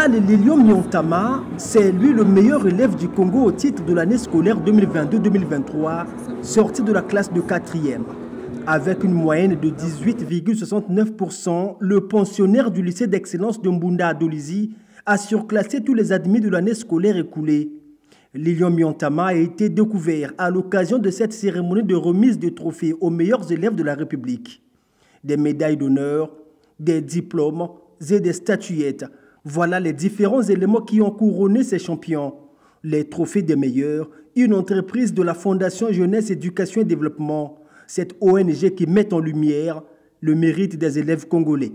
Pascal Lilion Miontama, c'est lui le meilleur élève du Congo au titre de l'année scolaire 2022-2023, sorti de la classe de 4e. Avec une moyenne de 18,69%, le pensionnaire du lycée d'excellence de Mbunda Adolizi a surclassé tous les admis de l'année scolaire écoulée. Lilion Miontama a été découvert à l'occasion de cette cérémonie de remise de trophées aux meilleurs élèves de la République. Des médailles d'honneur, des diplômes et des statuettes. Voilà les différents éléments qui ont couronné ces champions. Les trophées des meilleurs, une entreprise de la Fondation Jeunesse, Éducation et Développement, cette ONG qui met en lumière le mérite des élèves congolais.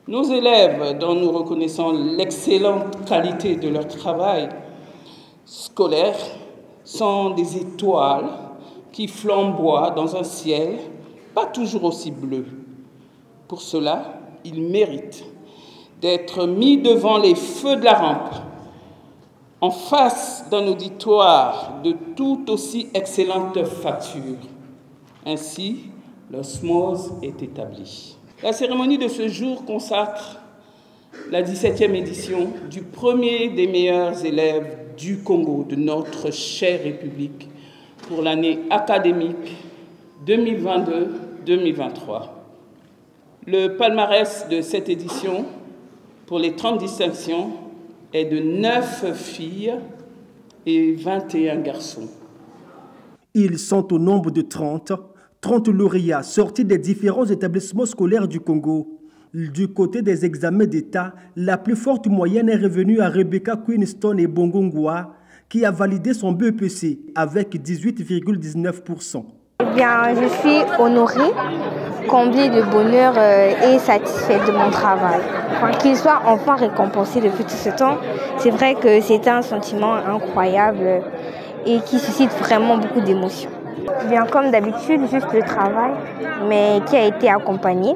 Nos élèves, dont nous reconnaissons l'excellente qualité de leur travail scolaire, sont des étoiles qui flamboient dans un ciel pas toujours aussi bleu. Pour cela, ils méritent d'être mis devant les feux de la rampe, en face d'un auditoire de tout aussi excellente facture. Ainsi, l'osmose est établie. La cérémonie de ce jour consacre la 17e édition du premier des meilleurs élèves du Congo, de notre chère République, pour l'année académique 2022-2023. Le palmarès de cette édition, pour les 30 distinctions, est de 9 filles et 21 garçons. Ils sont au nombre de 30 lauréats sortis des différents établissements scolaires du Congo. Du côté des examens d'État, la plus forte moyenne est revenue à Rebecca Queenstone et Bongongwa, qui a validé son BEPC avec 18,19%. Eh bien, je suis honorée, comblée de bonheur et satisfaite de mon travail. Qu'il soit enfin récompensé depuis tout ce temps, c'est vrai que c'est un sentiment incroyable et qui suscite vraiment beaucoup d'émotions. Bien, comme d'habitude, juste le travail, mais qui a été accompagné,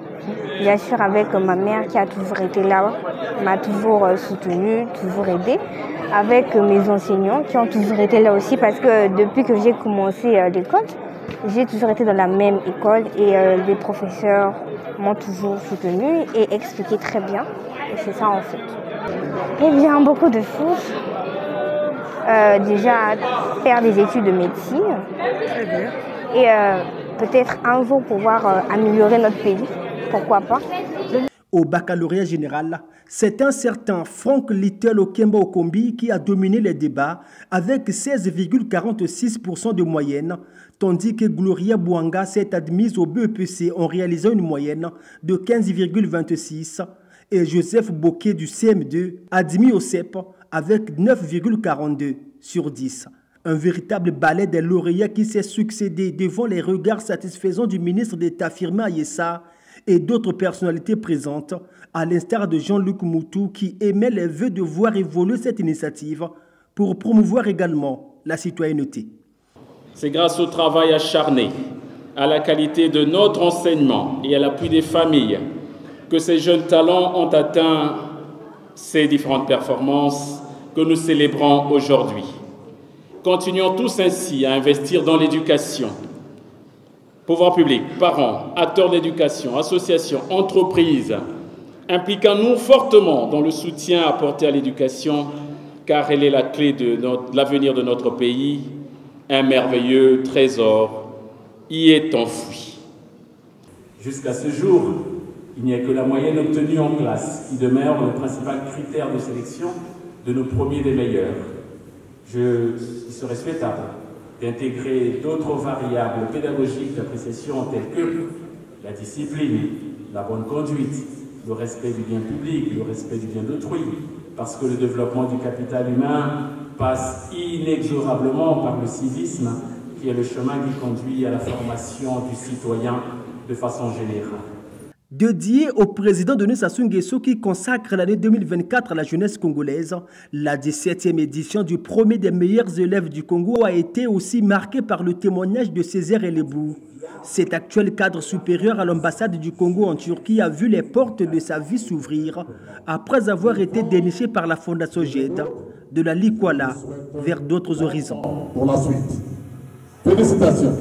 bien sûr, avec ma mère qui a toujours été là, m'a toujours soutenue, toujours aidée, avec mes enseignants qui ont toujours été là aussi, parce que depuis que j'ai commencé l'école, j'ai toujours été dans la même école et les professeurs m'ont toujours soutenue et expliqué très bien. Et c'est ça en fait. Eh bien, beaucoup de choses. Déjà, faire des études de médecine. Et peut-être un jour pouvoir améliorer notre pays. Pourquoi pas? Au baccalauréat général, c'est un certain Frank Little Okemba Okombi qui a dominé les débats avec 16,46% de moyenne, tandis que Gloria Bouanga s'est admise au BEPC en réalisant une moyenne de 15,26% et Joseph Bokeh du CM2 admis au CEP avec 9,42 sur 10. Un véritable ballet des lauréats qui s'est succédé devant les regards satisfaisants du ministre d'État Firmin Ayessa et d'autres personnalités présentes, à l'instar de Jean-Luc Moutou qui émet les vœux de voir évoluer cette initiative pour promouvoir également la citoyenneté. C'est grâce au travail acharné, à la qualité de notre enseignement et à l'appui des familles que ces jeunes talents ont atteint ces différentes performances que nous célébrons aujourd'hui. Continuons tous ainsi à investir dans l'éducation. Pouvoir public, parents, acteurs d'éducation, associations, entreprises, impliquons-nous fortement dans le soutien apporté à l'éducation, car elle est la clé de l'avenir de notre pays. Un merveilleux trésor y est enfoui. Jusqu'à ce jour, il n'y a que la moyenne obtenue en classe qui demeure le principal critère de sélection de nos premiers des meilleurs. Il serait souhaitable d'intégrer d'autres variables pédagogiques d'appréciation telles que la discipline, la bonne conduite, le respect du bien public, le respect du bien d'autrui, parce que le développement du capital humain passe inexorablement par le civisme, qui est le chemin qui conduit à la formation du citoyen de façon générale. Dédié au président Denis Sassou Nguesso qui consacre l'année 2024 à la jeunesse congolaise, la 17e édition du premier des meilleurs élèves du Congo a été aussi marquée par le témoignage de Césaire Elebou. Cet actuel cadre supérieur à l'ambassade du Congo en Turquie a vu les portes de sa vie s'ouvrir après avoir été déniché par la Fondation GED de la Likwala vers d'autres horizons. Pour la suite. Félicitations.